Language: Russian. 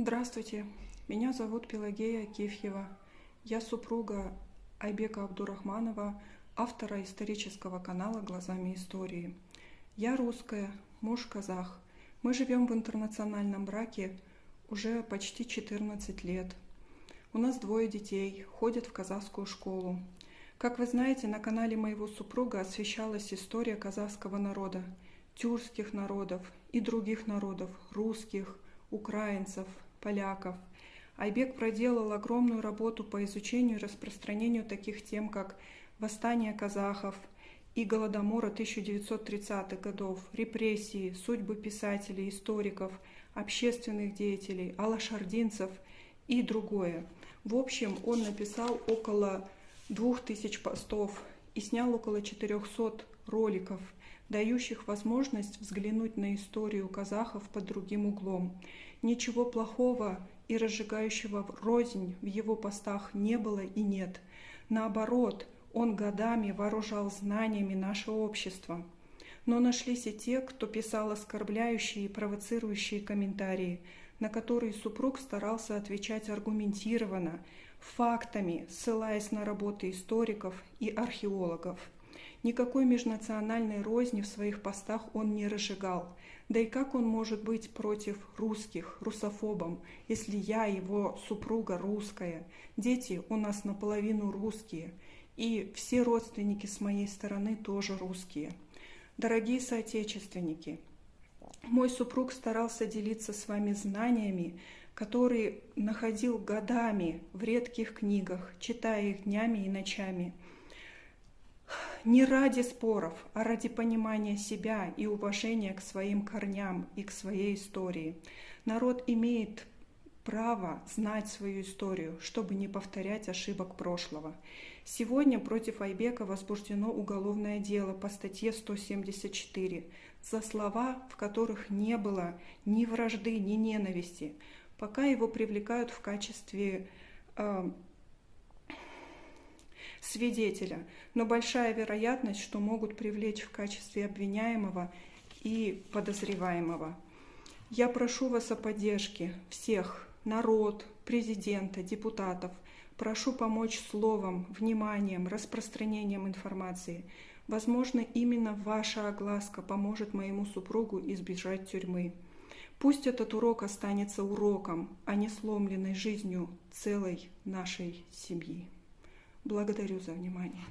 Здравствуйте, меня зовут Пелагея Кефьева. Я супруга Айбека Абдурахманова, автора исторического канала «Глазами истории». Я русская, муж казах. Мы живем в интернациональном браке уже почти 14 лет. У нас 2 детей, ходят в казахскую школу. Как вы знаете, на канале моего супруга освещалась история казахского народа, тюркских народов и других народов, русских, украинцев, поляков. Айбек проделал огромную работу по изучению и распространению таких тем, как восстание казахов и голодомора 1930-х годов, репрессии, судьбы писателей, историков, общественных деятелей, алашардинцев и другое. В общем, он написал около 2000 постов и снял около 400 роликов, дающих возможность взглянуть на историю казахов под другим углом. Ничего плохого и разжигающего рознь в его постах не было и нет. Наоборот, он годами вооружал знаниями наше общество. Но нашлись и те, кто писал оскорбляющие и провоцирующие комментарии, на которые супруг старался отвечать аргументированно, фактами, ссылаясь на работы историков и археологов. Никакой межнациональной розни в своих постах он не разжигал. Да и как он может быть против русских, русофобом, если я, его супруга, русская? Дети у нас наполовину русские, и все родственники с моей стороны тоже русские. Дорогие соотечественники, мой супруг старался делиться с вами знаниями, которые находил годами в редких книгах, читая их днями и ночами. Не ради споров, а ради понимания себя и уважения к своим корням и к своей истории. Народ имеет право знать свою историю, чтобы не повторять ошибок прошлого. Сегодня против Айбека возбуждено уголовное дело по статье 174 за слова, в которых не было ни вражды, ни ненависти. Пока его привлекают в качестве свидетеля, но большая вероятность, что могут привлечь в качестве обвиняемого и подозреваемого. Я прошу вас о поддержке всех, народ, президента, депутатов. Прошу помочь словом, вниманием, распространением информации. Возможно, именно ваша огласка поможет моему супругу избежать тюрьмы. Пусть этот урок останется уроком, а не сломленной жизнью целой нашей семьи. Благодарю за внимание.